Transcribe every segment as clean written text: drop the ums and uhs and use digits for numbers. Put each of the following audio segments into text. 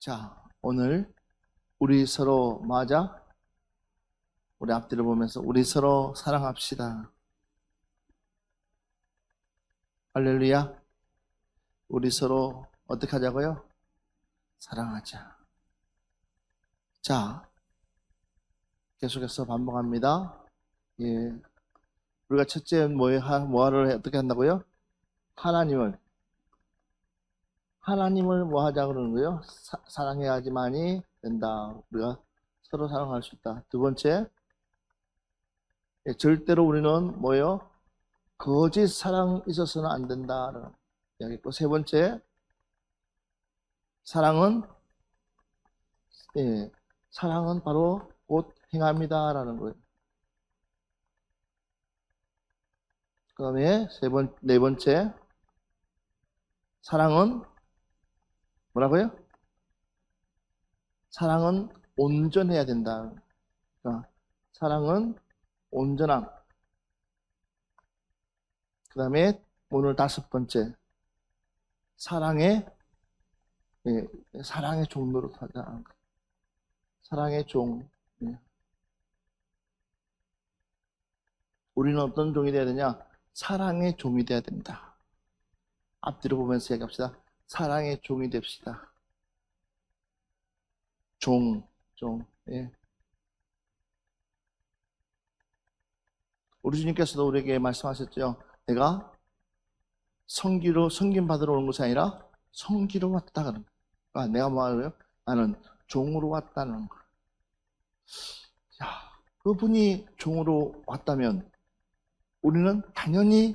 자, 오늘 우리 서로 맞아? 우리 앞뒤를 보면서 우리 서로 사랑합시다. 할렐루야. 우리 서로 어떻게 하자고요? 사랑하자. 자, 계속해서 반복합니다. 예. 우리가 첫째 뭐를 어떻게 한다고요? 하나님을 뭐 하자 그러는 거예요? 사랑해야지만이 된다. 우리가 서로 사랑할 수 있다. 두 번째, 절대로 우리는 뭐예요? 거짓 사랑 있어서는 안 된다라는 이야기고, 세 번째, 사랑은 사랑은 바로 곧 행함이다라는 거예요. 그 다음에 네 번째, 사랑은 뭐라고요? 사랑은 온전해야 된다. 그러니까 사랑은 온전함. 그 다음에 오늘 다섯 번째, 사랑의 종 노릇하자. 사랑의 종. 우리는 어떤 종이 되어야 되냐? 사랑의 종이 되어야 된다. 앞뒤로 보면서 얘기합시다. 사랑의 종이 됩시다. 종. 예. 우리 주님께서도 우리에게 말씀하셨죠. 내가 섬김 받으러 오는 것이 아니라 섬기러 왔다 그런 거예요. 그러니까 내가 뭐 하는 거예요? 나는 종으로 왔다는 거예요. 자, 그분이 종으로 왔다면 우리는 당연히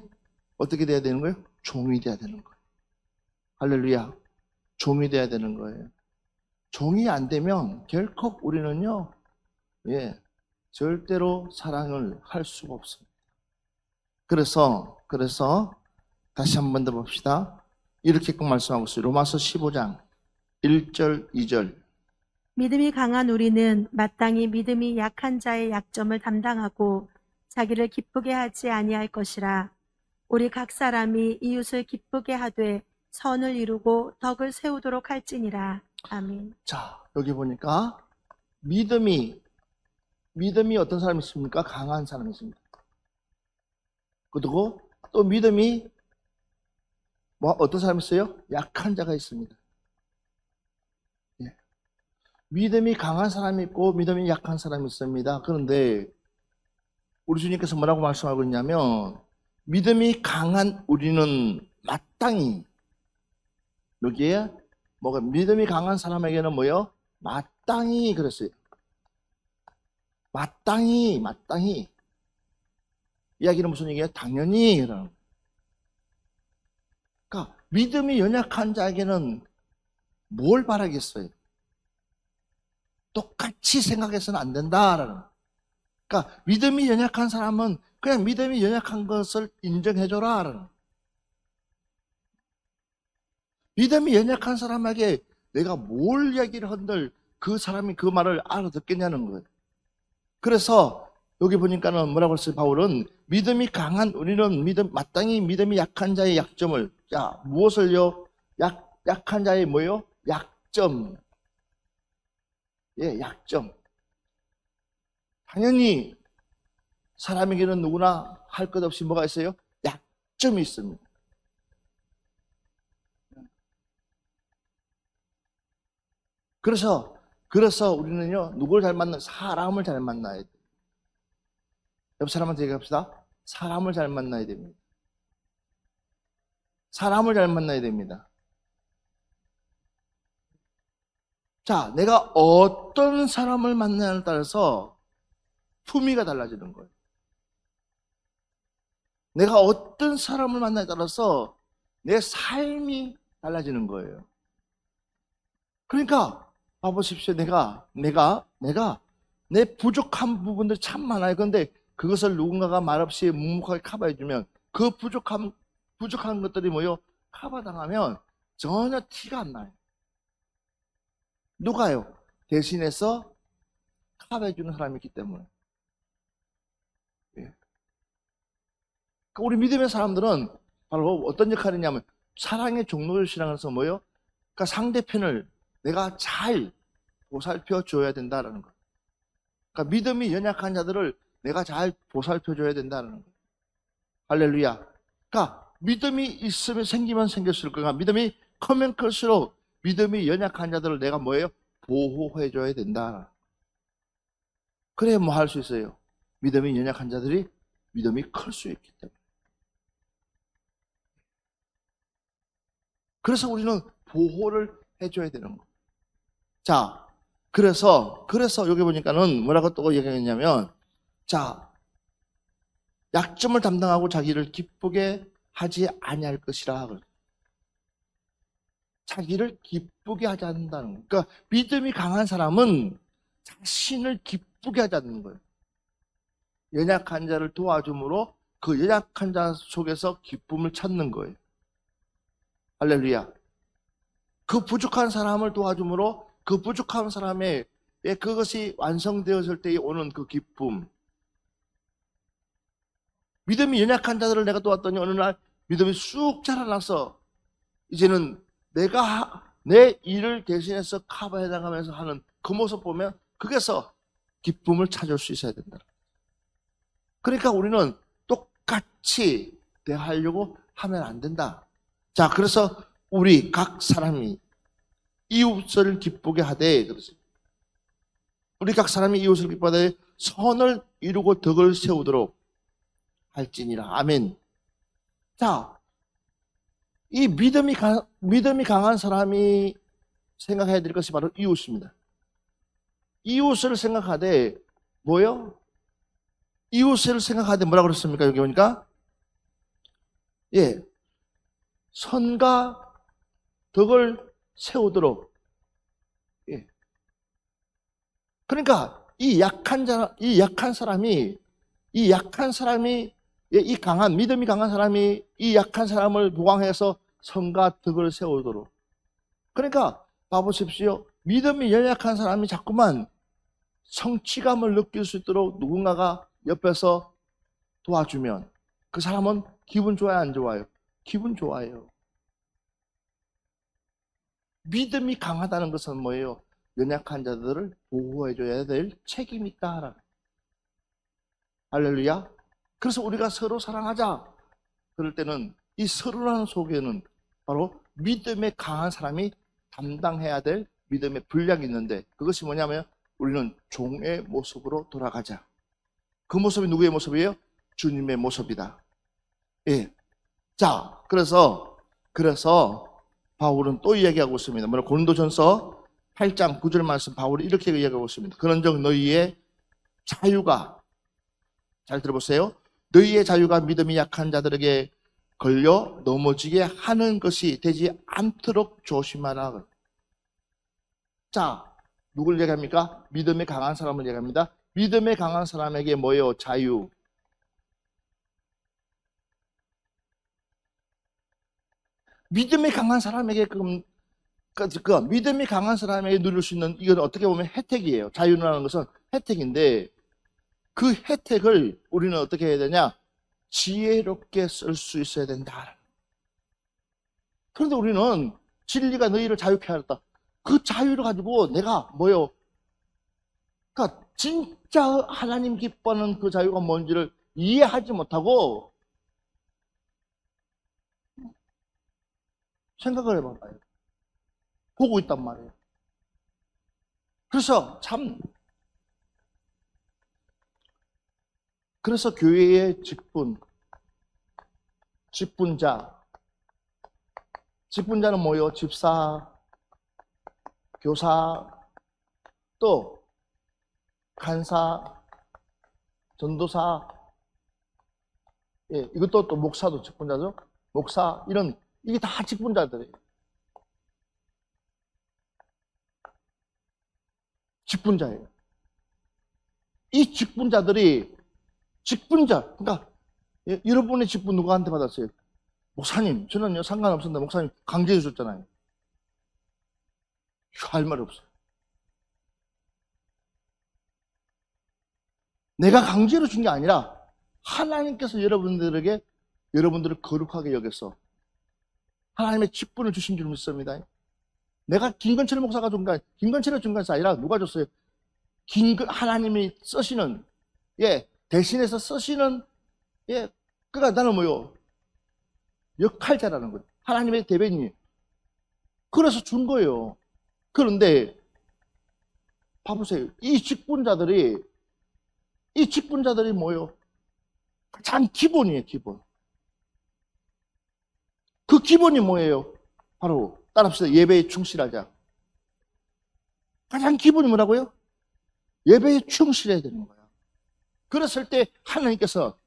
어떻게 돼야 되는 거예요? 종이 돼야 되는 거예요. 할렐루야. 종이 돼야 되는 거예요. 종이 안 되면 결코 우리는요, 절대로 사랑을 할 수가 없습니다. 그래서 다시 한 번 더 봅시다. 이렇게 꼭 말씀하고 있어요. 로마서 15장 1절 2절. 믿음이 강한 우리는 마땅히 믿음이 약한 자의 약점을 담당하고 자기를 기쁘게 하지 아니할 것이라. 우리 각 사람이 이웃을 기쁘게 하되 선을 이루고 덕을 세우도록 할지니라. 아멘. 자, 여기 보니까 믿음이 어떤 사람이 있습니까? 강한 사람이 있습니다. 그리고 또 믿음이 어떤 사람이 있어요? 약한 자가 있습니다. 믿음이 강한 사람이 있고 믿음이 약한 사람이 있습니다. 그런데 우리 주님께서 뭐라고 말씀하고 있냐면, 믿음이 강한 우리는 마땅히, 여기에 믿음이 강한 사람에게는 뭐요? 마땅히 그랬어요. 마땅히. 이야기는 무슨 얘기예요? 당연히. 그러니까 믿음이 연약한 자에게는 뭘 바라겠어요? 똑같이 생각해서는 안 된다라는. 그러니까 믿음이 연약한 사람은 그냥 믿음이 연약한 것을 인정해줘라. 믿음이 연약한 사람에게 내가 뭘 이야기를 한들 그 사람이 그 말을 알아듣겠냐는 거예요. 그래서 여기 보니까는 뭐라고 했어요? 바울은 믿음이 강한 우리는 마땅히 믿음이 약한 자의 약점을, 자, 무엇을요? 약한 자의 뭐요? 약점. 약점. 당연히 사람에게는 누구나 할 것 없이 뭐가 있어요? 약점이 있습니다. 그래서 우리는요, 누구를 잘 만나? 사람을 잘 만나야 돼요. 옆 사람한테 얘기합시다. 사람을 잘 만나야 됩니다. 사람을 잘 만나야 됩니다. 자, 내가 어떤 사람을 만나냐에 따라서 품위가 달라지는 거예요. 내가 어떤 사람을 만나에 따라서 내 삶이 달라지는 거예요. 그러니까 봐보십시오. 내가 내 부족한 부분들 참 많아요. 그런데 그것을 누군가가 말없이 묵묵하게 커버해주면 그 부족한 것들이 뭐요? 커버당하면 전혀 티가 안 나요. 누가요? 대신해서 커버해주는 사람이 있기 때문에. 우리 믿음의 사람들은 바로 어떤 역할이냐면 사랑의 종로를 실행해서 뭐요? 그러니까 상대편을 내가 잘 보살펴 줘야 된다는 거. 그러니까 믿음이 연약한 자들을 내가 잘 보살펴 줘야 된다는 거. 할렐루야. 그러니까 믿음이 있으면 생기면 생겼을 거야. 믿음이 크면 클수록 믿음이 연약한 자들을 내가 뭐예요? 보호해 줘야 된다. 그래야 뭐 할 수 있어요? 믿음이 연약한 자들이 믿음이 클 수 있기 때문에. 그래서 우리는 보호를 해줘야 되는 거. 자, 그래서 여기 보니까는 뭐라고 또 얘기했냐면, 자, 약점을 담당하고 자기를 기쁘게 하지 아니할 것이라. 자기를 기쁘게 하지 않는다는 거예요. 그러니까 믿음이 강한 사람은 자신을 기쁘게 하지 않는 거예요. 연약한 자를 도와줌으로 그 연약한 자 속에서 기쁨을 찾는 거예요. 할렐루야. 그 부족한 사람을 도와줌으로 그 부족한 사람의 그것이 완성되었을 때에 오는 그 기쁨. 믿음이 연약한 자들을 내가 도왔더니 어느 날 믿음이 쑥 자라나서 이제는 내가 내 일을 대신해서 커버해 나가면서 하는 그 모습 보면 거기서 기쁨을 찾을 수 있어야 된다. 그러니까 우리는 똑같이 대하려고 하면 안 된다. 자, 그래서 우리 각 사람이 이웃을 기쁘게 하되, 우리 각 사람이 이웃을 기뻐하되 선을 이루고 덕을 세우도록 할지니라. 아멘. 자, 이 믿음이 강한 사람이 생각해야 될 것이 바로 이웃입니다. 이웃을 생각하되 뭐요? 이웃을 생각하되 뭐라고 그랬습니까? 여기 보니까 선과 덕을 세우도록. 그러니까 이 약한 사람이 이 강한 믿음이 강한 사람이 이 약한 사람을 보강해서 선과 덕을 세우도록. 그러니까 봐보십시오. 믿음이 연약한 사람이 자꾸만 성취감을 느낄 수 있도록 누군가가 옆에서 도와주면 그 사람은 기분 좋아요, 안 좋아요? 기분 좋아요. 믿음이 강하다는 것은 뭐예요? 연약한 자들을 보호해줘야 될 책임이 있다. 할렐루야. 그래서 우리가 서로 사랑하자. 그럴 때는 이 서로라는 속에는 바로 믿음에 강한 사람이 담당해야 될 믿음의 분량이 있는데, 그것이 뭐냐면 우리는 종의 모습으로 돌아가자. 그 모습이 누구의 모습이에요? 주님의 모습이다. 자, 그래서 바울은 또 이야기하고 있습니다. 고린도전서 8장 9절 말씀 바울이 이렇게 이야기하고 있습니다. 그런즉 너희의 자유가, 잘 들어보세요. 너희의 자유가 믿음이 약한 자들에게 걸려 넘어지게 하는 것이 되지 않도록 조심하라. 자, 누굴 얘기합니까? 믿음이 강한 사람을 얘기합니다. 믿음이 강한 사람에게 뭐예요? 자유. 믿음이 강한 사람에게 믿음이 강한 사람에게 누릴 수 있는, 이건 어떻게 보면 혜택이에요. 자유라는 것은 혜택인데 그 혜택을 우리는 어떻게 해야 되냐? 지혜롭게 쓸 수 있어야 된다. 그런데 우리는 진리가 너희를 자유케 하였다. 그 자유를 가지고 내가 뭐요? 그러니까 진짜 하나님 기뻐하는 그 자유가 뭔지를 이해하지 못하고 생각을 해봐봐요. 보고 있단 말이에요. 그래서 교회의 직분자는 뭐예요? 집사, 교사, 또 간사, 전도사, 이것도 또 목사도 직분자죠. 목사, 이게 다 직분자들이에요. 직분자예요. 이 직분자들이 그러니까 여러분의 직분 누구한테 받았어요? 목사님, 저는요 상관없습니다. 목사님 강제해 주셨잖아요. 할 말 없어요. 내가 강제로 준 게 아니라 하나님께서 여러분들을 거룩하게 여겨서 하나님의 직분을 주신 줄 믿습니다. 내가 김건철 목사가 준 거, 김건철이 준 것이 아니라 누가 줬어요? 하나님이 쓰시는, 대신해서 쓰시는, 그러니까 나는 뭐요? 역할자라는 거예요. 하나님의 대변인. 그래서 준 거예요. 그런데, 봐보세요. 이 직분자들이 뭐예요? 가장 기본이에요, 기본. 그 기본이 뭐예요? 바로, 따라합시다. 예배에 충실하자. 가장 기본이 뭐라고요? 예배에 충실해야 되는 거야. 그랬을 때 하나님께서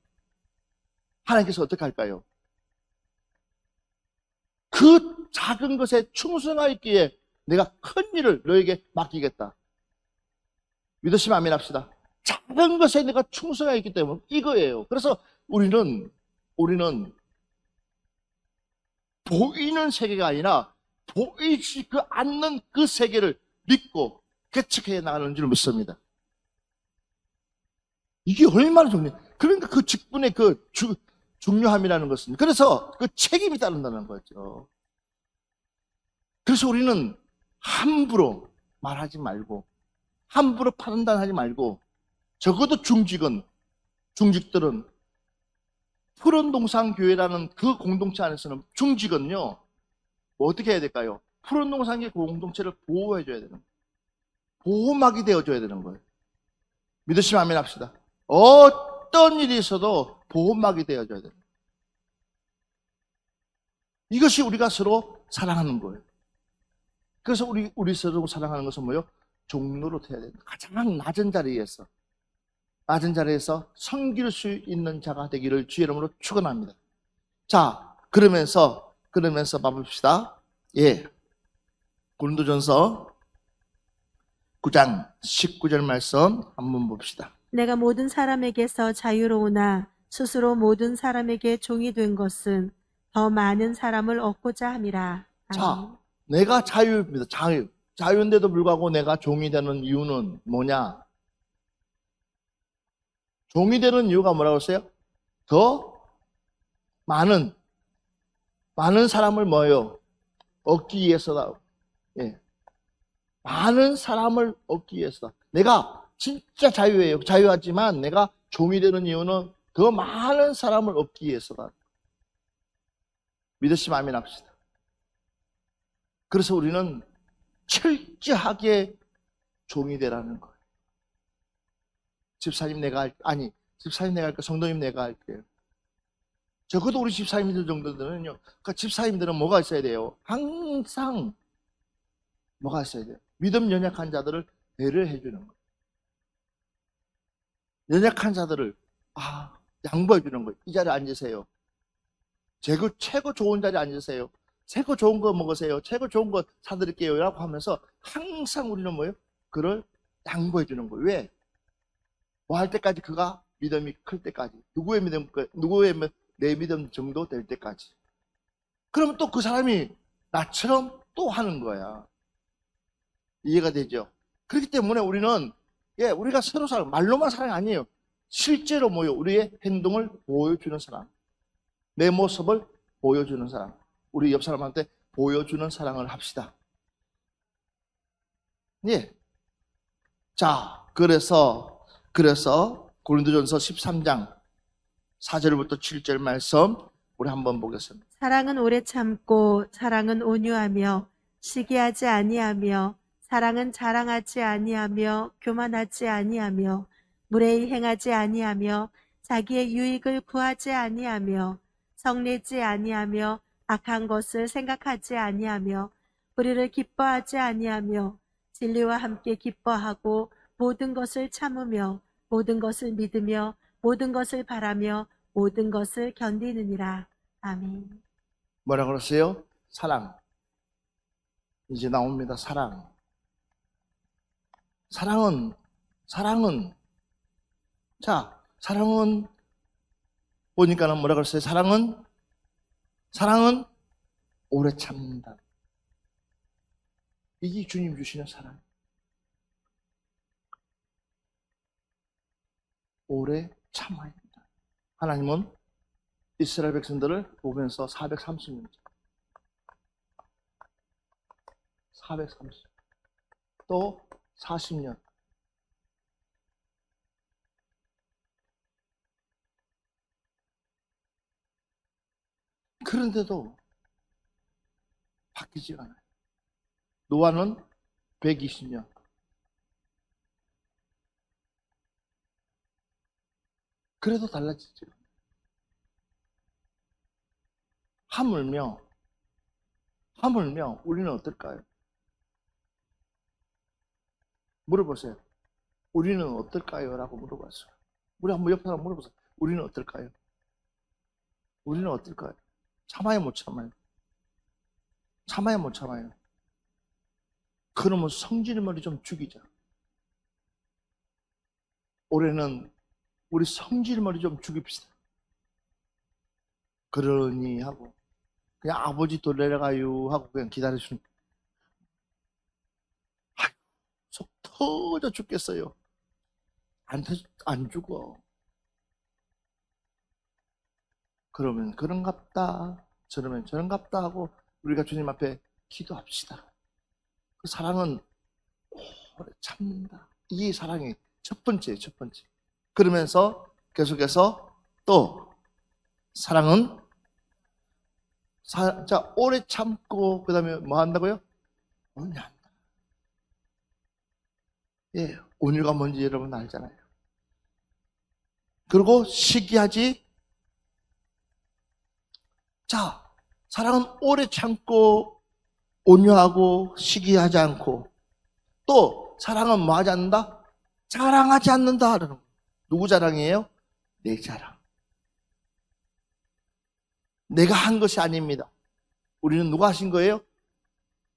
어떻게 할까요? 그 작은 것에 충성하였기에 내가 큰 일을 너에게 맡기겠다. 믿으시면 아멘 합시다. 작은 것에 내가 충성하였기 때문에 이거예요. 그래서 우리는 보이는 세계가 아니라 보이지 않는 그 세계를 믿고 개척해 나가는 줄 믿습니다. 이게 얼마나 중요해요. 그러니까 그 직분의 그 중요함이라는 것은, 그래서 그 책임이 따른다는 거죠. 그래서 우리는 함부로 말하지 말고, 함부로 판단하지 말고, 적어도 중직들은 푸른동산교회라는 그 공동체 안에서는 중직은요, 뭐 어떻게 해야 될까요? 푸른동산교회 공동체를 보호해줘야 되는 거예요. 보호막이 되어줘야 되는 거예요. 믿으시면 아멘 합시다. 어떤 일이 있어도 보호막이 되어줘야 됩니다. 이것이 우리가 서로 사랑하는 거예요. 그래서 우리 서로 사랑하는 것은 뭐예요? 종로로 돼야 됩니다. 가장 낮은 자리에서 섬길 수 있는 자가 되기를 주의 이름으로 축원합니다. 자, 그러면서 봐봅시다. 고린도전서 9장 19절 말씀 한번 봅시다. 내가 모든 사람에게서 자유로우나 스스로 모든 사람에게 종이 된 것은 더 많은 사람을 얻고자 함이라. 아멘. 자, 내가 자유입니다. 자유인데도 불구하고 내가 종이 되는 이유는 뭐냐? 종이 되는 이유가 뭐라고 했어요? 더 많은 사람을 뭐예요? 얻기 위해서다. 많은 사람을 얻기 위해서다. 내가 진짜 자유예요. 자유하지만 내가 종이 되는 이유는 더 많은 사람을 얻기 위해서다. 믿으시면 아멘 합시다. 그래서 우리는 철저하게 종이 되라는 거예요. 집사님 내가 할까? 성도님 내가 할게요. 적어도 우리 집사님들 정도들은요. 그러니까 집사님들은 뭐가 있어야 돼요? 항상 뭐가 있어야 돼요? 믿음 연약한 자들을 배려해 주는 거예요. 연약한 자들을 양보해 주는 거예요. 이 자리에 앉으세요. 최고 좋은 자리에 앉으세요. 최고 좋은 거 먹으세요. 최고 좋은 거 사드릴게요. 라고 하면서 항상 우리는 뭐예요? 그를 양보해 주는 거예요. 왜? 뭐 할 때까지? 그가 믿음이 클 때까지. 내 믿음 정도 될 때까지. 그러면 또 그 사람이 나처럼 또 하는 거야. 이해가 되죠? 그렇기 때문에 우리는 우리가 서로 말로만 사랑이 아니에요. 실제로 뭐예요? 우리의 행동을 보여주는 사람, 내 모습을 보여주는 사람, 우리 옆 사람한테 보여주는 사랑을 합시다. 자, 그래서 고린도전서 13장 4절부터 7절 말씀 우리 한번 보겠습니다. 사랑은 오래 참고 사랑은 온유하며 시기하지 아니하며 사랑은 자랑하지 아니하며 교만하지 아니하며 무례히 행하지 아니하며 자기의 유익을 구하지 아니하며 성내지 아니하며 악한 것을 생각하지 아니하며 불의를 기뻐하지 아니하며 진리와 함께 기뻐하고 모든 것을 참으며 모든 것을 믿으며 모든 것을 바라며 모든 것을 견디느니라. 아멘. 뭐라 그랬어요? 사랑. 이제 나옵니다. 사랑은 보니까는 뭐라 그랬어요? 사랑은 오래 참는다. 이게 주님 주시는 사랑. 오래 참아야 된다. 하나님은 이스라엘 백성들을 보면서 430년 430. 또 40년. 그런데도 바뀌지 않아요. 노아는 120년. 그래도 달라지죠. 하물며 우리는 어떨까요? 물어보세요. 우리는 어떨까요? 라고 물어봤어요. 우리 한번 옆에 사람 물어보세요. 우리는 어떨까요? 우리는 어떨까요? 참아요, 못 참아요? 참아요, 못 참아요? 그러면 성질머리 좀 죽이자. 올해는 우리 성질머리 좀 죽입시다. 그러니 하고 그냥 아버지 또 내려가요 하고 그냥 기다려주는. 속 터져 죽겠어요. 안 죽어. 그러면 그런갑다, 저러면 저런갑다 하고 우리가 주님 앞에 기도합시다. 그 사랑은 오래 참는다. 이게 사랑의 첫 번째. 그러면서 계속해서 또 사랑은 자, 오래 참고 그 다음에 뭐 한다고요? 온유한다. 예, 온유가 뭔지 여러분 알잖아요. 그리고 시기하지. 자, 사랑은 오래 참고 온유하고 시기하지 않고, 또 사랑은 뭐 하지 않는다? 자랑하지 않는다. 누구 자랑이에요? 내 자랑. 내가 한 것이 아닙니다. 우리는 누가 하신 거예요?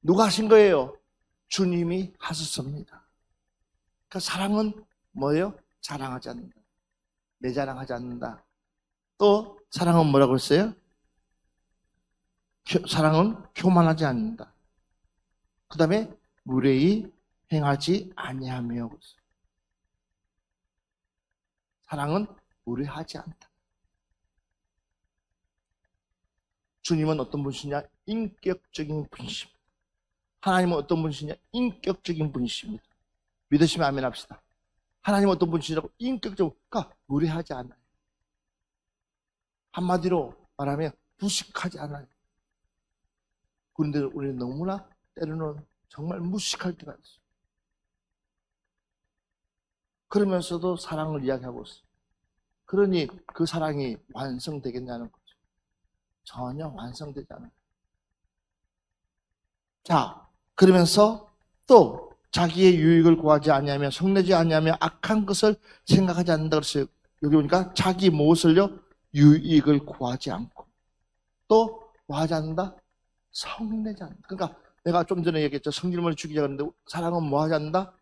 누가 하신 거예요? 주님이 하셨습니다. 그 사랑은 뭐예요? 자랑하지 않는다. 내 자랑하지 않는다. 또 사랑은 뭐라고 했어요? 사랑은 교만하지 않는다. 그 다음에 무례히 행하지 아니하며. 사랑은 무례하지 않다. 주님은 어떤 분이시냐? 인격적인 분이십니다. 하나님은 어떤 분이시냐? 인격적인 분이십니다. 믿으시면 아멘 합시다. 하나님은 어떤 분이시냐고? 인격적으로, 그러니까 무례하지 않아요. 한마디로 말하면 무식하지 않아요. 그런데 우리는 너무나 때로는 정말 무식할 때가 있어요. 그러면서도 사랑을 이야기하고 있어요. 그러니 그 사랑이 완성되겠냐는 거죠. 전혀 완성되지 않아요. 자, 그러면서 또 자기의 유익을 구하지 아니하며 성내지 아니하며 악한 것을 생각하지 않는다 그랬어요. 여기 보니까 자기 무엇을요? 유익을 구하지 않고, 또 뭐 하지 않는다? 성내지 않는다. 그러니까 내가 좀 전에 얘기했죠. 성질머리 죽이자 그랬는데 사랑은 뭐 하지 않는다?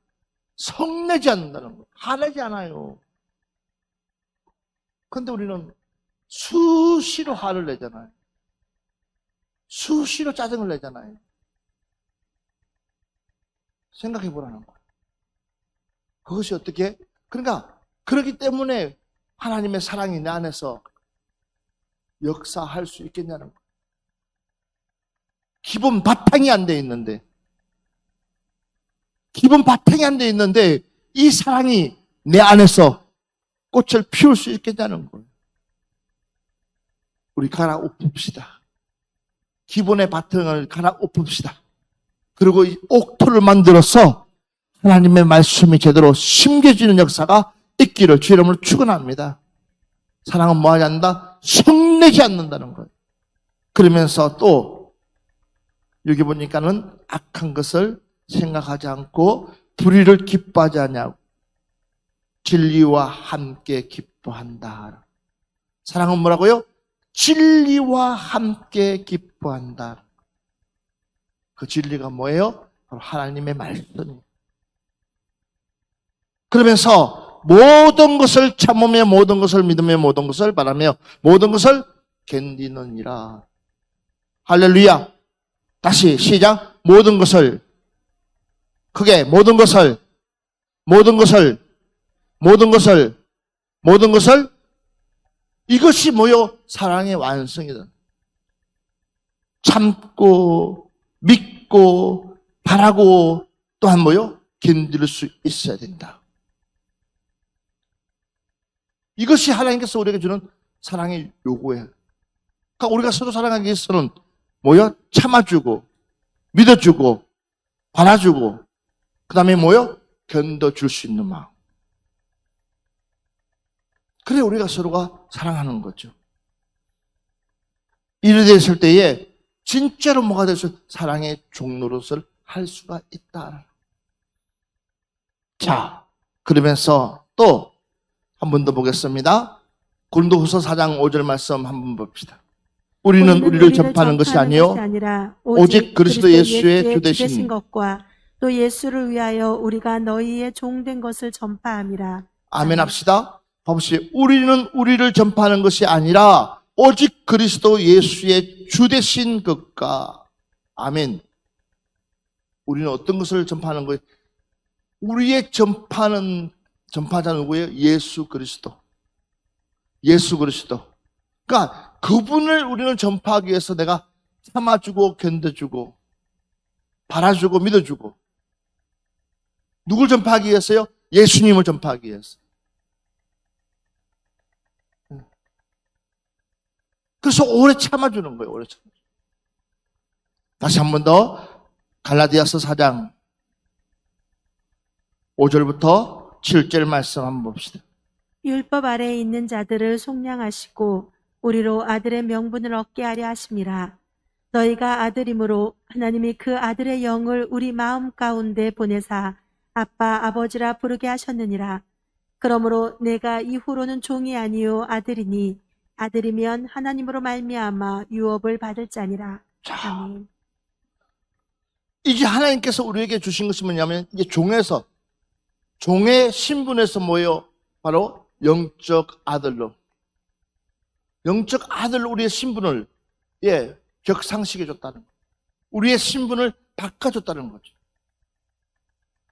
성내지 않는다는 거예요. 화내지 않아요. 그런데 우리는 수시로 화를 내잖아요. 수시로 짜증을 내잖아요. 생각해 보라는 거예요. 그것이 어떻게? 그러니까 그렇기 때문에 하나님의 사랑이 내 안에서 역사할 수 있겠냐는 거예요. 기본 바탕이 안 돼 있는데, 이 사랑이 내 안에서 꽃을 피울 수 있겠냐는 거예요. 우리 갈아엎읍시다. 기본의 바탕을 갈아엎읍시다. 그리고 이 옥토를 만들어서 하나님의 말씀이 제대로 심겨지는 역사가 있기를 주 이름으로 축원합니다. 사랑은 뭐 하지 않는다? 성내지 않는다는 거예요. 그러면서 또 여기 보니까는 악한 것을 생각하지 않고 불의를 기뻐하지 않냐고, 진리와 함께 기뻐한다. 사랑은 뭐라고요? 진리와 함께 기뻐한다. 그 진리가 뭐예요? 바로 하나님의 말씀입니다. 그러면서 모든 것을 참으며 모든 것을 믿으며 모든 것을 바라며 모든 것을 견디느니라. 할렐루야. 다시 시작. 모든 것을, 크게 모든 것을 이것이 뭐요? 사랑의 완성이다. 참고 믿고 바라고 또한 뭐요? 견딜 수 있어야 된다. 이것이 하나님께서 우리에게 주는 사랑의 요구예요. 그러니까 우리가 서로 사랑하기 위해서는 뭐요? 참아주고, 믿어주고, 바라주고, 그 다음에 뭐요? 견뎌줄 수 있는 마음. 그래 우리가 서로가 사랑하는 거죠. 이래 됐을 때에 진짜로 뭐가 됐을 사랑의 종로릇을 할 수가 있다. 자, 그러면서 또 한 번 더 보겠습니다. 고린도후서 4장 5절 말씀 한번 봅시다. 우리는 우리를 전파하는 것이 아니요 오직 그리스도 예수의 주되신 것과 또 예수를 위하여 우리가 너희의 종된 것을 전파함이라. 아멘 합시다. 봐보세요. 우리는 우리를 전파하는 것이 아니라 오직 그리스도 예수의 주되신 것과 아멘. 우리는 어떤 것을 전파하는 거예요? 우리의 전파자 누구예요? 예수 그리스도. 예수 그리스도. 그러니까 그분을 우리는 전파하기 위해서 내가 참아주고 견뎌주고 바라주고 믿어주고. 누굴 전파하기 위해서요? 예수님을 전파하기 위해서. 그래서 오래 참아주는 거예요. 오래 참아주는. 다시 한 번 더 갈라디아서 4장 5절부터 7절 말씀 한번 봅시다. 율법 아래에 있는 자들을 속량하시고 우리로 아들의 명분을 얻게 하려 하심이라. 너희가 아들이므로 하나님이 그 아들의 영을 우리 마음 가운데 보내사 아빠 아버지라 부르게 하셨느니라. 그러므로 내가 이후로는 종이 아니요 아들이니 아들이면 하나님으로 말미암아 유업을 받을 자니라. 아멘. 이제 하나님께서 우리에게 주신 것이 뭐냐면 이제 종의 신분에서 뭐예요? 바로 영적 아들로. 영적 아들로 우리의 신분을 격상시켜 줬다는 거예요. 우리의 신분을 바꿔줬다는 거죠.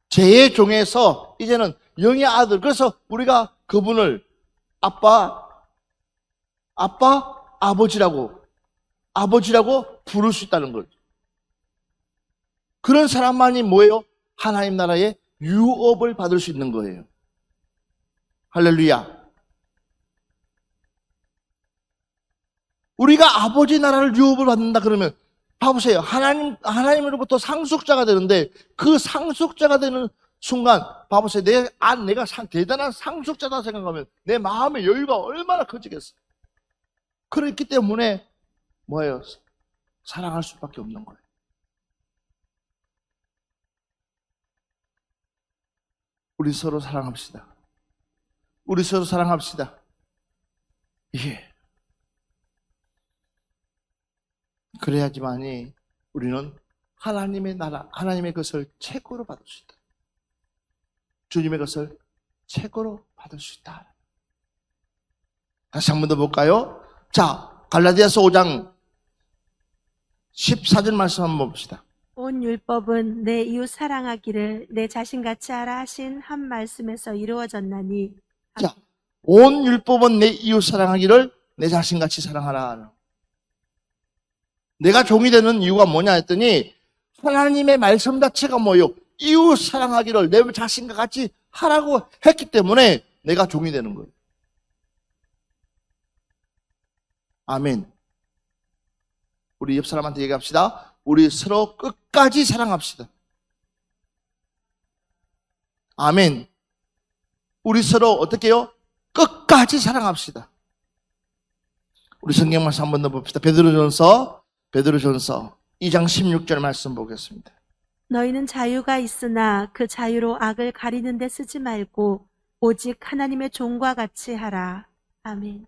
죄의 종에서 이제는 영의 아들. 그래서 우리가 그분을 아버지라고 부를 수 있다는 거죠. 그런 사람만이 뭐예요? 하나님 나라의 유업을 받을 수 있는 거예요. 할렐루야. 우리가 아버지 나라를 유업을 받는다 그러면 봐보세요. 하나님으로부터 상속자가 되는데 그 상속자가 되는 순간 봐보세요. 내가 대단한 상속자다 생각하면 내 마음의 여유가 얼마나 커지겠어요. 그렇기 때문에 뭐예요? 사랑할 수밖에 없는 거예요. 우리 서로 사랑합시다. 우리 서로 사랑합시다. 예. 그래야지만이 우리는 하나님의 나라, 하나님의 것을 최고로 받을 수 있다. 주님의 것을 최고로 받을 수 있다. 다시 한 번 더 볼까요? 자, 갈라디아서 5장 14절 말씀 한번 봅시다. 온 율법은 내 이웃 사랑하기를 내 자신같이 하라 하신 한 말씀에서 이루어졌나니. 자, 온 율법은 내 이웃 사랑하기를 내 자신같이 사랑하라. 내가 종이 되는 이유가 뭐냐 했더니 하나님의 말씀 자체가 뭐예요? 이웃 사랑하기를 내 자신과 같이 하라고 했기 때문에 내가 종이 되는 거예요. 아멘. 우리 옆 사람한테 얘기합시다. 우리 서로 끝까지 사랑합시다. 아멘. 우리 서로 어떻게 해요? 끝까지 사랑합시다. 우리 성경 말씀 한 번 더 봅시다. 베드로전서 2장 16절 말씀 보겠습니다. 너희는 자유가 있으나 그 자유로 악을 가리는 데 쓰지 말고 오직 하나님의 종과 같이 하라. 아멘.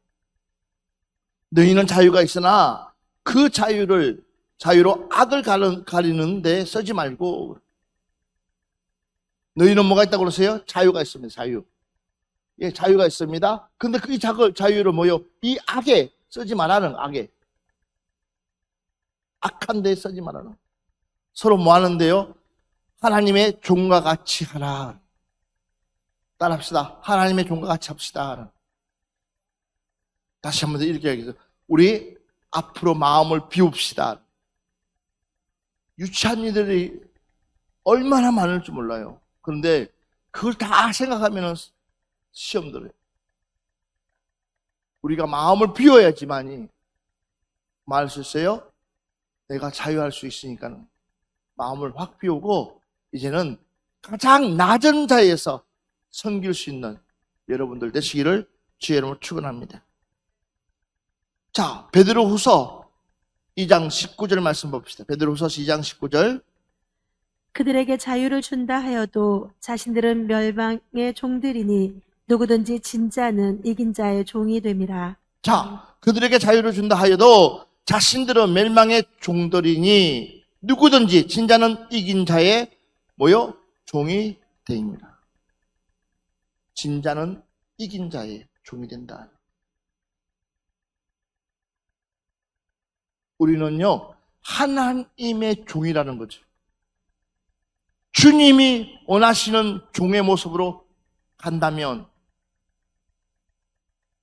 너희는 자유가 있으나 그 자유로 악을 가리는 데 쓰지 말고. 너희는 뭐가 있다고 그러세요? 자유가 있습니다. 자유. 예, 자유가 있습니다. 근데 그 자유를 뭐요? 이 악에 쓰지 말라는 악에. 악한 데 쓰지 말라는. 서로 뭐 하는데요? 하나님의 종과 같이 하라. 따라합시다. 하나님의 종과 같이 합시다. 다시 한번 더 이렇게 얘기해서 우리 앞으로 마음을 비웁시다. 유치한 일들이 얼마나 많을지 몰라요. 그런데 그걸 다 생각하면 시험 들어요. 우리가 마음을 비워야지만이 말할 수 있어요. 내가 자유할 수 있으니까는 마음을 확 비우고 이제는 가장 낮은 자리에서 섬길 수 있는 여러분들 되시기를 주의 이름으로 축원합니다. 자, 베드로후서 2장 19절 말씀 봅시다. 베드로후서 2장 19절. 그들에게 자유를 준다 하여도 자신들은 멸망의 종들이니 누구든지 진자는 이긴 자의 종이 됨이라. 자, 그들에게 자유를 준다 하여도 자신들은 멸망의 종들이니 누구든지 진자는 이긴 자의 뭐요? 종이 되입니다. 진자는 이긴 자의 종이 된다. 우리는요, 하나님의 종이라는 거죠. 주님이 원하시는 종의 모습으로 간다면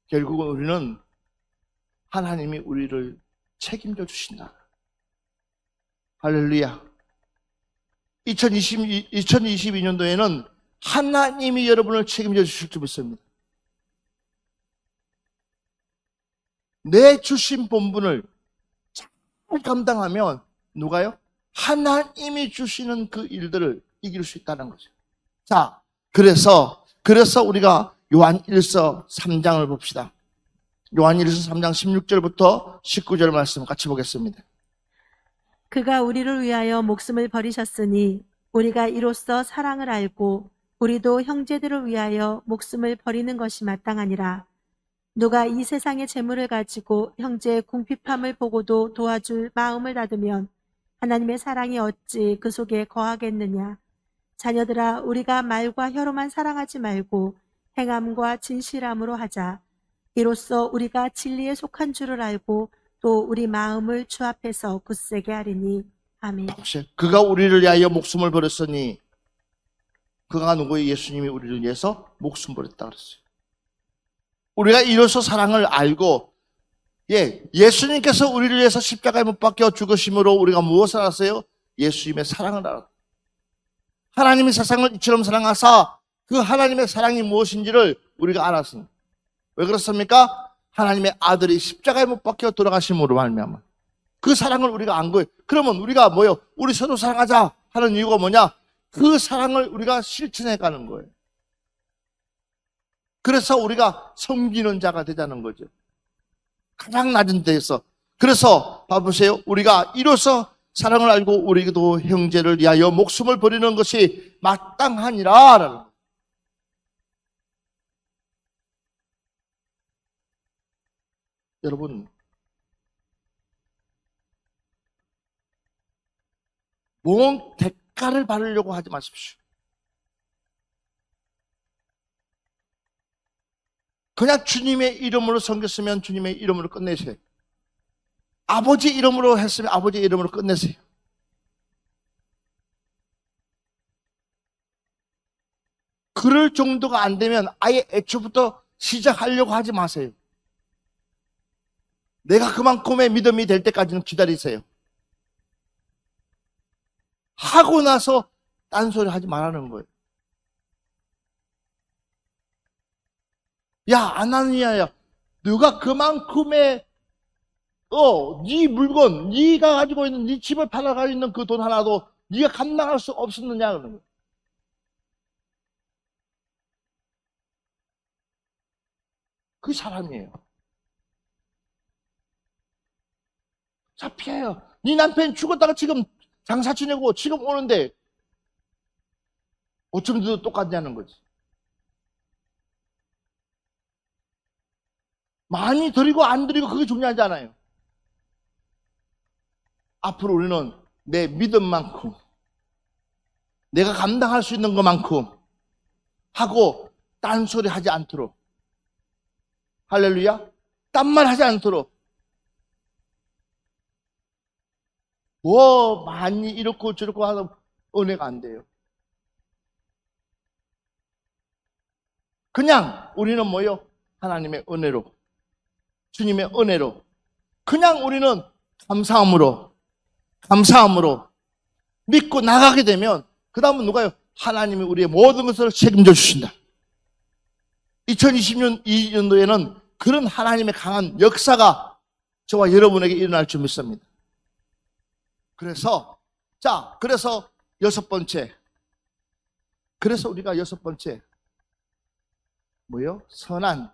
결국은 우리는 하나님이 우리를 책임져 주신다. 할렐루야. 2022년도에는 하나님이 여러분을 책임져 주실 줄 믿습니다. 내 주신 본분을 잘 감당하면 누가요? 하나님이 주시는 그 일들을 이길 수 있다는 거죠. 자, 그래서 우리가 요한일서 3장을 봅시다. 요한일서 3장 16절부터 19절 말씀 같이 보겠습니다. 그가 우리를 위하여 목숨을 버리셨으니 우리가 이로써 사랑을 알고 우리도 형제들을 위하여 목숨을 버리는 것이 마땅하니라. 누가 이 세상의 재물을 가지고 형제의 궁핍함을 보고도 도와줄 마음을 닫으면 하나님의 사랑이 어찌 그 속에 거하겠느냐. 자녀들아, 우리가 말과 혀로만 사랑하지 말고 행함과 진실함으로 하자. 이로써 우리가 진리에 속한 줄을 알고 또 우리 마음을 주 앞에서 굳세게 하리니. 아멘. 그가 우리를 위하여 목숨을 버렸으니, 그가 누구예요? 예수님이 우리를 위해서 목숨 버렸다 그랬어요. 우리가 이로써 사랑을 알고, 예수님께서 우리를 위해서 십자가에 못 박혀 죽으심으로 우리가 무엇을 알았어요? 예수님의 사랑을 알았어요. 하나님이 세상을 이처럼 사랑하사 그 하나님의 사랑이 무엇인지를 우리가 알았습니다. 왜 그렇습니까? 하나님의 아들이 십자가에 못 박혀 돌아가심으로 말미암아 그 사랑을 우리가 안 거예요. 그러면 우리가 뭐요? 우리 서로 사랑하자 하는 이유가 뭐냐? 그 사랑을 우리가 실천해 가는 거예요. 그래서 우리가 섬기는 자가 되자는 거죠. 가장 낮은 데에서. 그래서 봐보세요. 우리가 이로써 사랑을 알고 우리도 형제를 위하여 목숨을 버리는 것이 마땅하니라 라는 거예요. 여러분, 뭔 대가를 받으려고 하지 마십시오. 그냥 주님의 이름으로 섬겼으면 주님의 이름으로 끝내세요. 아버지 이름으로 했으면 아버지 이름으로 끝내세요. 그럴 정도가 안 되면 아예 애초부터 시작하려고 하지 마세요. 내가 그만큼의 믿음이 될 때까지는 기다리세요. 하고 나서 딴소리 하지 말라는 거예요. 야, 아나니아야, 너가 그만큼의 네 물건, 네가 가지고 있는 네 집을 팔아가지고 있는 그 돈 하나도 네가 감당할 수 없었느냐 그러는 거예요. 그 사람이에요. 자, 피해요. 네 남편이 죽었다가 지금 장사 지내고 지금 오는데 어쩜 너도 똑같냐는 거지. 많이 드리고 안 드리고 그게 중요하지 않아요. 앞으로 우리는 내 믿음만큼 내가 감당할 수 있는 것만큼 하고 딴소리 하지 않도록, 할렐루야, 딴말 하지 않도록, 뭐 많이 이렇고 저렇고 하면 은혜가 안 돼요. 그냥 우리는 뭐요? 하나님의 은혜로, 주님의 은혜로, 그냥 우리는 감사함으로 믿고 나가게 되면 그 다음은 누가요? 하나님이 우리의 모든 것을 책임져 주신다. 2020년도에는 그런 하나님의 강한 역사가 저와 여러분에게 일어날 줄 믿습니다. 그래서 여섯 번째. 그래서 우리가 여섯 번째 뭐요? 선한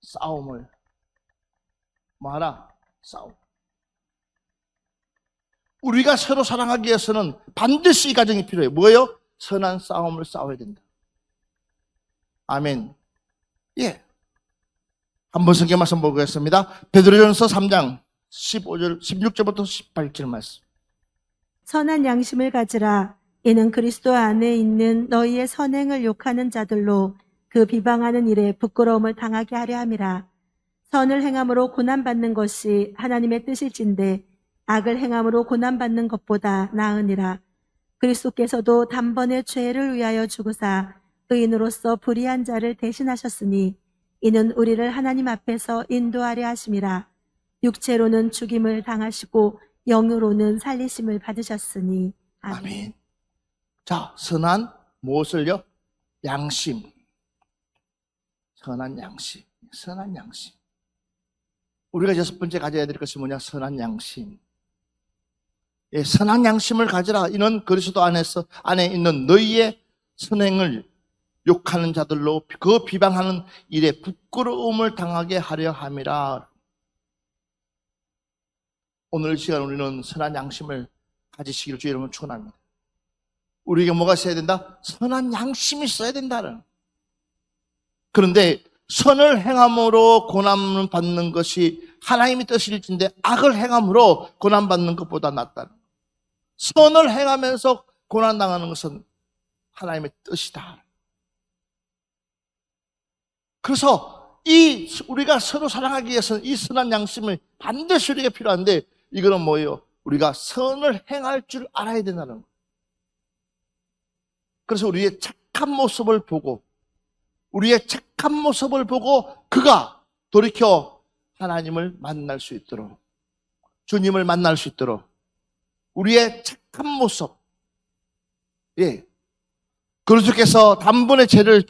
싸움을 뭐하라? 싸움. 우리가 서로 사랑하기 위해서는 반드시 이 과정이 필요해요. 뭐예요? 선한 싸움을 싸워야 된다. 아멘. 예. 한번 성경 말씀 보겠습니다. 베드로전서 3장 15절, 16절부터 18절 말씀. 선한 양심을 가지라. 이는 그리스도 안에 있는 너희의 선행을 욕하는 자들로 그 비방하는 일에 부끄러움을 당하게 하려 함이라. 선을 행함으로 고난받는 것이 하나님의 뜻일진데 악을 행함으로 고난받는 것보다 나으니라. 그리스도께서도 단번에 죄를 위하여 죽으사 의인으로서 불의한 자를 대신하셨으니 이는 우리를 하나님 앞에서 인도하려 하심이라. 육체로는 죽임을 당하시고 영으로는 살리심을 받으셨으니. 아멘. 아멘. 자, 선한 무엇을요? 양심. 선한 양심. 선한 양심. 우리가 여섯 번째 가져야 될 것이 뭐냐? 선한 양심. 예, 선한 양심을 가지라. 이는 그리스도 안에 있는 너희의 선행을 욕하는 자들로 그 비방하는 일에 부끄러움을 당하게 하려 함이라. 오늘 시간 우리는 선한 양심을 가지시기를 주의 이름으로 축원합니다. 우리에게 뭐가 있어야 된다? 선한 양심이 있어야 된다는. 그런데 선을 행함으로 고난을 받는 것이 하나님의 뜻일진데 악을 행함으로 고난받는 것보다 낫다는. 선을 행하면서 고난당하는 것은 하나님의 뜻이다. 그래서 우리가 서로 사랑하기 위해서는 이 선한 양심을 반드시 우리에게 필요한데, 이거는 뭐예요? 우리가 선을 행할 줄 알아야 된다는 거예요. 그래서 우리의 착한 모습을 보고 그가 돌이켜 하나님을 만날 수 있도록, 주님을 만날 수 있도록 우리의 착한 모습, 예, 그리스도께서 단번에 죄를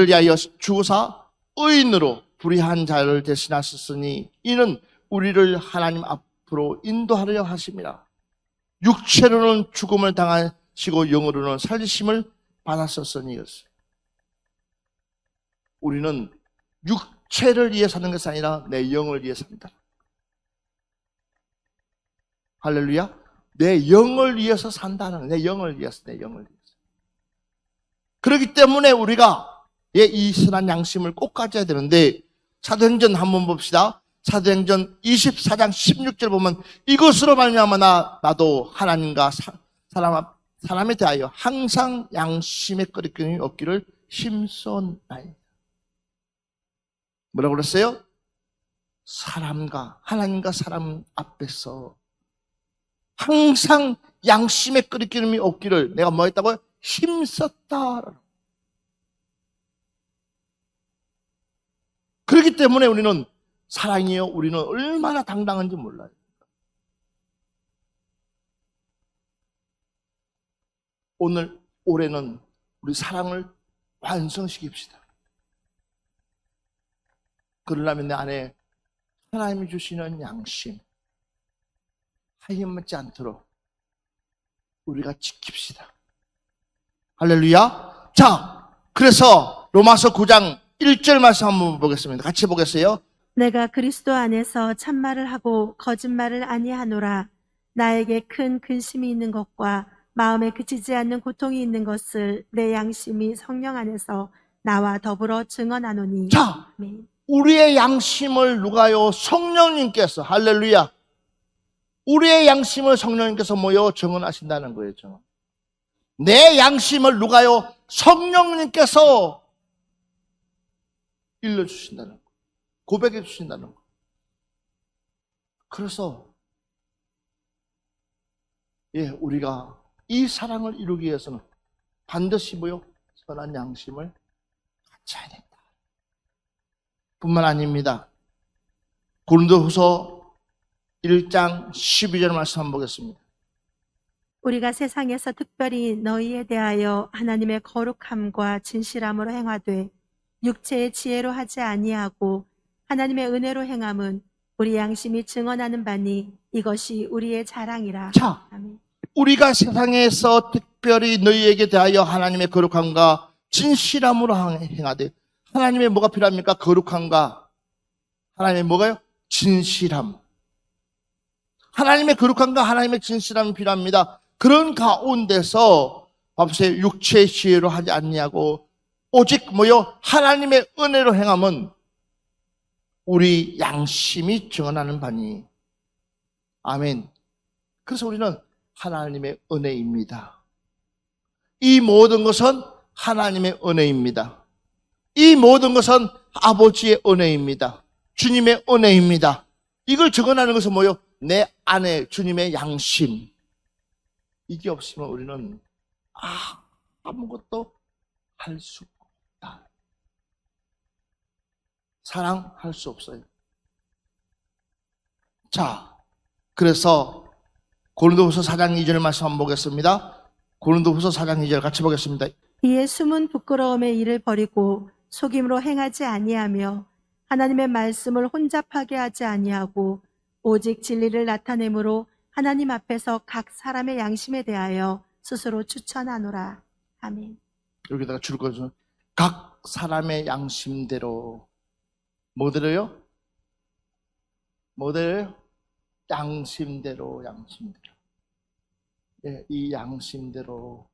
위하여 죽으사 의인으로 불의한 자를 대신하셨으니 이는 우리를 하나님 앞으로 인도하려 하심이라. 육체로는 죽음을 당하시고 영으로는 살리심을 받았었으니. 우리는 육체를 위해 사는 것이 아니라 내 영을 위해 산다. 할렐루야. 내 영을 위해서 산다는, 내 영을 위해서. 그렇기 때문에 우리가 이 선한 양심을 꼭 가져야 되는데, 사도행전 한번 봅시다. 사도행전 24장 16절 보면 이것으로 말미암아 나도 하나님과 사람에 대하여 항상 양심의 거리낌이 없기를 힘써나이다. 뭐라고 그랬어요? 하나님과 사람 앞에서 항상 양심의 끄리낌이 없기를 내가 뭐 했다고요? 힘썼다. 그렇기 때문에 우리는 사랑이요, 우리는 얼마나 당당한지 몰라요. 올해는 우리 사랑을 완성시킵시다. 그러려면 내 안에 하나님이 주시는 양심, 하염맞지 않도록 우리가 지킵시다. 할렐루야. 자, 그래서 로마서 9장 1절 말씀 한번 보겠습니다. 같이 보겠어요. 내가 그리스도 안에서 참말을 하고 거짓말을 아니하노라. 나에게 큰 근심이 있는 것과 마음에 그치지 않는 고통이 있는 것을 내 양심이 성령 안에서 나와 더불어 증언하노니. 자, 아멘. 우리의 양심을 누가요? 성령님께서. 할렐루야. 우리의 양심을 성령님께서 뭐요? 증언하신다는 거예요. 증언. 내 양심을 누가요? 성령님께서 일러주신다는 거, 고백해 주신다는 거. 그래서 우리가 이 사랑을 이루기 위해서는 반드시 뭐요? 선한 양심을 갖춰야 된다. 뿐만 아닙니다. 고린도후서 1장 12절 말씀 한번 보겠습니다. 우리가 세상에서 특별히 너희에 대하여 하나님의 거룩함과 진실함으로 행하되 육체의 지혜로 하지 아니하고 하나님의 은혜로 행함은 우리 양심이 증언하는 바니 이것이 우리의 자랑이라. 자, 아멘. 우리가 세상에서 특별히 너희에게 대하여 하나님의 거룩함과 진실함으로 행하되, 하나님의 뭐가 필요합니까? 거룩함과 하나님의 뭐가요? 진실함. 하나님의 거룩함과 하나님의 진실함이 필요합니다. 그런 가운데서 보세요. 육체의 지혜로 하지 않냐고 오직 뭐요? 하나님의 은혜로 행함은 우리 양심이 증언하는 바니. 아멘. 그래서 우리는 하나님의 은혜입니다. 이 모든 것은 하나님의 은혜입니다. 이 모든 것은 아버지의 은혜입니다. 주님의 은혜입니다. 이걸 증언하는 것은 뭐요? 내 안에 주님의 양심. 이게 없으면 우리는 아무것도 할 수 없다. 사랑할 수 없어요. 자, 그래서 고린도후서 4장 2절 말씀 한번 보겠습니다. 고린도후서 4장 2절 같이 보겠습니다. 이에 숨은 부끄러움의 일을 버리고 속임으로 행하지 아니하며 하나님의 말씀을 혼잡하게 하지 아니하고 오직 진리를 나타내므로 하나님 앞에서 각 사람의 양심에 대하여 스스로 추천하노라. 아멘. 여기다가 줄 것은 각 사람의 양심대로 뭐대로요? 뭐대로요? 양심대로. 예, 이 양심대로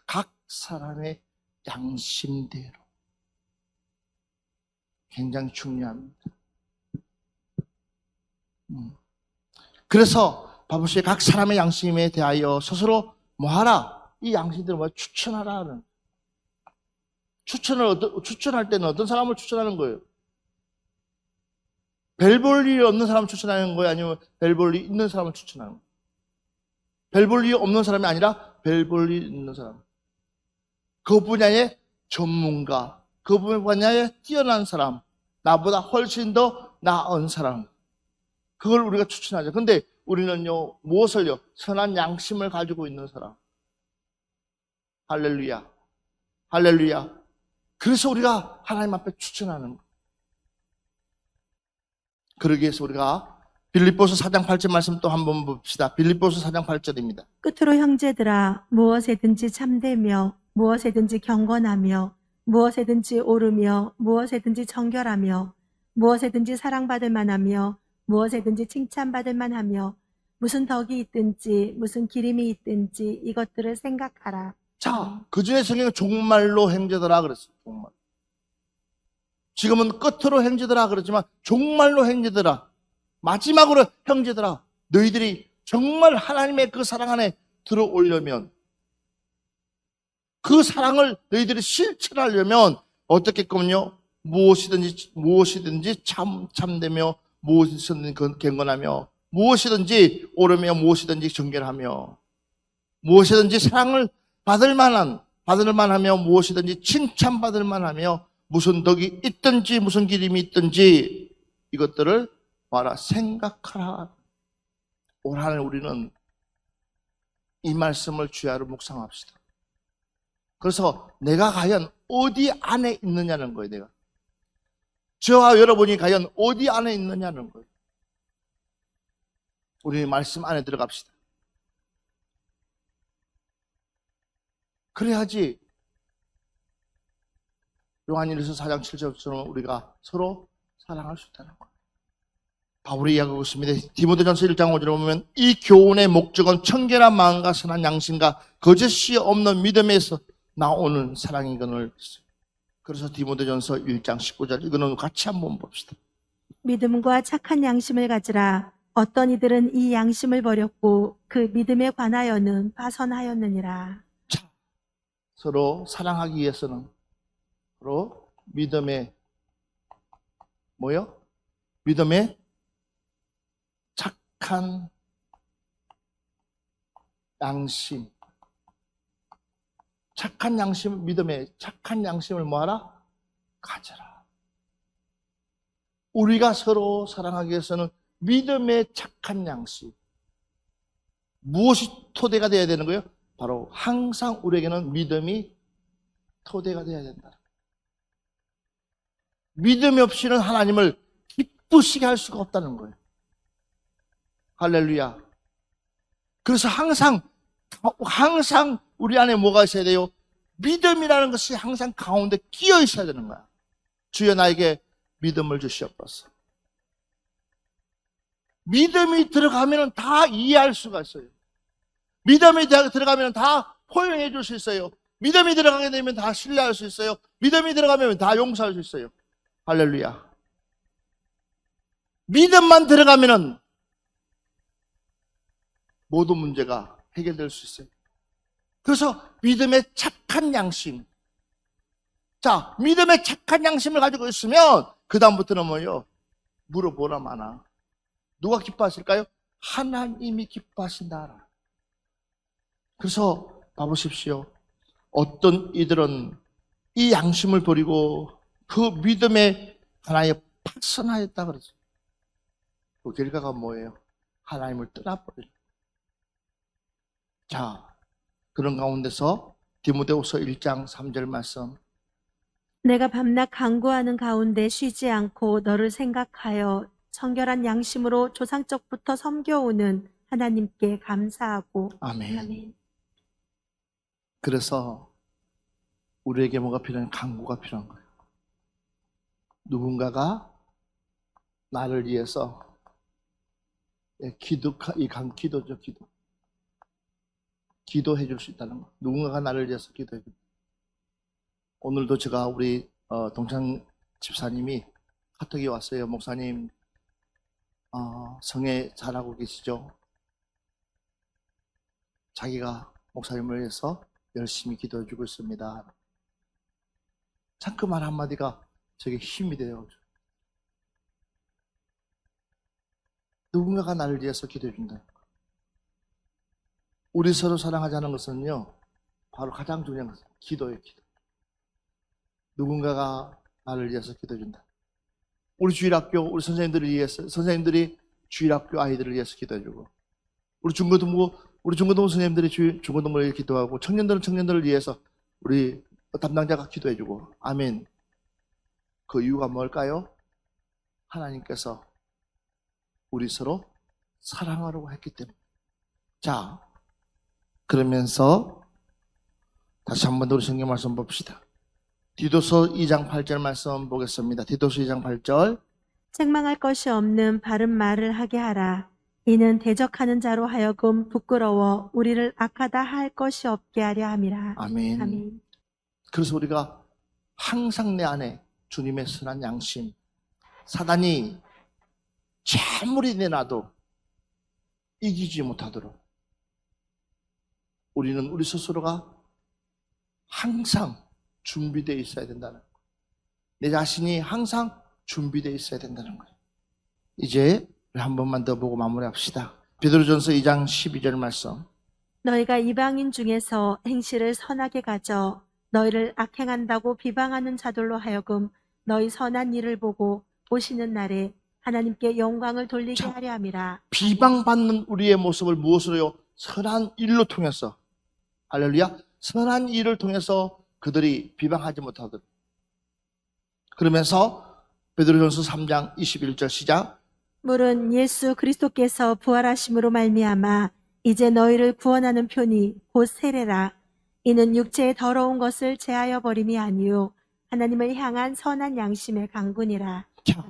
각 사람의 양심대로 굉장히 중요합니다. 그래서 바보시의 각 사람의 양심에 대하여 스스로 뭐하라? 이 양심대로 뭐 추천하라는. 추천할 때는 어떤 사람을 추천하는 거예요? 별 볼 일이 없는 사람을 추천하는 거예요? 아니면 별 볼 일이 있는 사람을 추천하는 거예요? 별 볼 일이 없는 사람이 아니라 별 볼 일이 있는 사람. 그 분야의 전문가, 그 분야에 뛰어난 사람, 나보다 훨씬 더 나은 사람. 그걸 우리가 추천하죠. 근데 우리는요, 무엇을요? 선한 양심을 가지고 있는 사람. 할렐루야. 할렐루야. 그래서 우리가 하나님 앞에 추천하는 거예요. 그러기 위해서 우리가 빌립보서 4장 8절 말씀 또 한번 봅시다. 빌립보서 4장 8절입니다. 끝으로 형제들아 무엇에든지 참되며 무엇에든지 경건하며 무엇에든지 옳으며 무엇에든지 정결하며 무엇에든지 사랑받을 만하며 무엇에든지 칭찬받을 만하며 무슨 덕이 있든지 무슨 기림이 있든지 이것들을 생각하라. 자, 그 중에 성경은 종말로 행제더라 그랬어요. 종말. 지금은 끝으로 행제더라 그러지만 종말로 행제더라. 마지막으로 형제들아, 너희들이 정말 하나님의 그 사랑 안에 들어오려면, 그 사랑을 너희들이 실천하려면 어떻게끔요? 무엇이든지 참되며 무엇이든지 경건하며 무엇이든지 옳으며 무엇이든지 정결하며 무엇이든지 사랑을 받을 만하며 무엇이든지 칭찬받을 만하며 무슨 덕이 있든지 무슨 기림이 있든지 이것들을 말아 생각하라. 올 한 해 우리는 이 말씀을 주야로 묵상합시다. 그래서 내가 과연 어디 안에 있느냐는 거예요. 내가 저와 여러분이 과연 어디 안에 있느냐는 거예요. 우리 말씀 안에 들어갑시다. 그래야지 요한일서 4장 7절처럼 우리가 서로 사랑할 수 있다는 거예요. 바울이 이야기하고 있습니다. 디모데전서 1장 5절에 보면 이 교훈의 목적은 청결한 마음과 선한 양심과 거짓이 없는 믿음에서 나오는 사랑이거늘. 그래서 디모데전서 1장 19절 이거는 같이 한번 봅시다. 믿음과 착한 양심을 가지라. 어떤 이들은 이 양심을 버렸고 그 믿음에 관하여는 파선하였느니라. 자, 서로 사랑하기 위해서는 서로 믿음의 뭐요? 믿음의 착한 양심. 착한 양심, 믿음의 착한 양심을 뭐하라? 가져라. 우리가 서로 사랑하기 위해서는 믿음의 착한 양심. 무엇이 토대가 되어야 되는 거예요? 바로 항상 우리에게는 믿음이 토대가 되어야 된다. 믿음이 없이는 하나님을 기쁘시게 할 수가 없다는 거예요. 할렐루야. 그래서 항상 우리 안에 뭐가 있어야 돼요? 믿음이라는 것이 항상 가운데 끼어 있어야 되는 거야. 주여 나에게 믿음을 주시옵소서. 믿음이 들어가면 다 이해할 수가 있어요. 믿음이 들어가면 다 포용해 줄 수 있어요. 믿음이 들어가게 되면 다 신뢰할 수 있어요. 믿음이 들어가면 다 용서할 수 있어요. 할렐루야. 믿음만 들어가면 모든 문제가 해결될 수 있어요. 그래서 믿음의 착한 양심. 자, 믿음의 착한 양심을 가지고 있으면 그 다음부터는 뭐예요? 물어보라 마나. 누가 기뻐하실까요? 하나님이 기뻐하신다. 그래서 봐보십시오. 어떤 이들은 이 양심을 버리고 그 믿음의 하나에 파선하였다 그러죠. 그 결과가 뭐예요? 하나님을 떠나버려요. 자, 그런 가운데서 디모데후서 1장 3절 말씀. 내가 밤낮 간구하는 가운데 쉬지 않고 너를 생각하여 청결한 양심으로 조상적부터 섬겨오는 하나님께 감사하고. 아멘. 아멘. 그래서 우리에게 뭐가 필요한? 간구가 필요한 거예요. 누군가가 나를 위해서 기도죠, 기도. 기도해 줄 수 있다는 거. 누군가가 나를 위해서 기도해 줄. 오늘도 제가 우리 동창 집사님이 카톡이 왔어요. 목사님, 성에 잘하고 계시죠? 자기가 목사님을 위해서 열심히 기도해 주고 있습니다. 참 그 말 한마디가 저게 힘이 돼요. 누군가가 나를 위해서 기도해 준다. 우리 서로 사랑하자는 것은요, 바로 가장 중요한 것은 기도예요, 기도. 누군가가 나를 위해서 기도해 준다. 우리 주일학교, 우리 선생님들을 위해서, 선생님들이 주일학교 아이들을 위해서 기도해 주고, 우리 중고등부 선생님들이 중고등부를 위해 기도하고, 청년들은 청년들을 위해서 우리 담당자가 기도해 주고, 아멘. 그 이유가 뭘까요? 하나님께서 우리 서로 사랑하라고 했기 때문에. 자, 그러면서 다시 한 번 더 우리 성경 말씀 봅시다. 디도서 2장 8절 말씀 보겠습니다. 디도서 2장 8절. 책망할 것이 없는 바른 말을 하게 하라. 이는 대적하는 자로 하여금 부끄러워 우리를 악하다 할 것이 없게 하려 함이라. 아멘. 아멘. 그래서 우리가 항상 내 안에 주님의 선한 양심, 사단이 아무리 내놔도 이기지 못하도록 우리는 우리 스스로가 항상 준비되어 있어야 된다는 거예요. 내 자신이 항상 준비되어 있어야 된다는 거예요. 이제 한 번만 더 보고 마무리합시다. 베드로전서 2장 12절 말씀. 너희가 이방인 중에서 행실을 선하게 가져 너희를 악행한다고 비방하는 자들로 하여금 너희 선한 일을 보고 오시는 날에 하나님께 영광을 돌리게 하려 함이라. 비방받는 우리의 모습을 무엇으로요? 선한 일로 통해서. 할렐루야. 선한 일을 통해서 그들이 비방하지 못하도록. 그러면서 베드로전서 3장 21절 시작. 물은 예수 그리스도께서 부활하심으로 말미암아 이제 너희를 구원하는 편이 곧 세례라. 이는 육체의 더러운 것을 제하여 버림이 아니요 하나님을 향한 선한 양심의 강군이라. 자,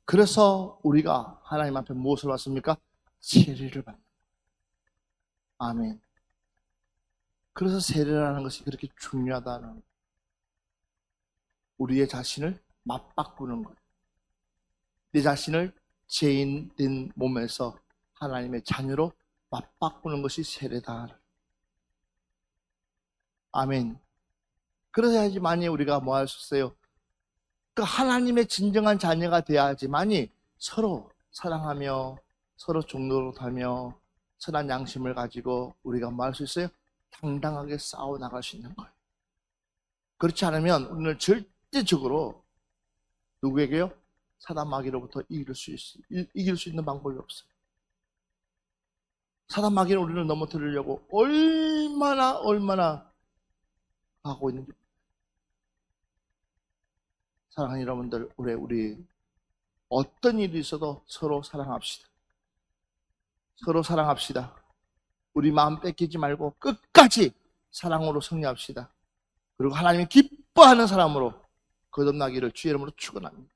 그래서 우리가 하나님 앞에 무엇을 받습니까? 세례를 받는. 아멘. 그래서 세례라는 것이 그렇게 중요하다는, 우리의 자신을 맞바꾸는 거예요. 내 자신을 죄인된 몸에서 하나님의 자녀로 맞바꾸는 것이 세례다. 아멘. 그래야지만이 우리가 뭐 할 수 있어요? 그 하나님의 진정한 자녀가 되어야지만이 서로 사랑하며 서로 종노릇하며 선한 양심을 가지고 우리가 뭐 할 수 있어요? 당당하게 싸워 나갈 수 있는 거예요. 그렇지 않으면 우리는 절대적으로 누구에게요? 사단 마귀로부터 이길 수 있는 방법이 없어요. 사단 마귀는 우리를 넘어뜨리려고 얼마나 하고 있는지. 사랑하는 여러분들, 우리 어떤 일이 있어도 서로 사랑합시다. 서로 사랑합시다. 우리 마음 뺏기지 말고 끝까지 사랑으로 승리합시다. 그리고 하나님이 기뻐하는 사람으로 거듭나기를 주의 이름으로 축원합니다.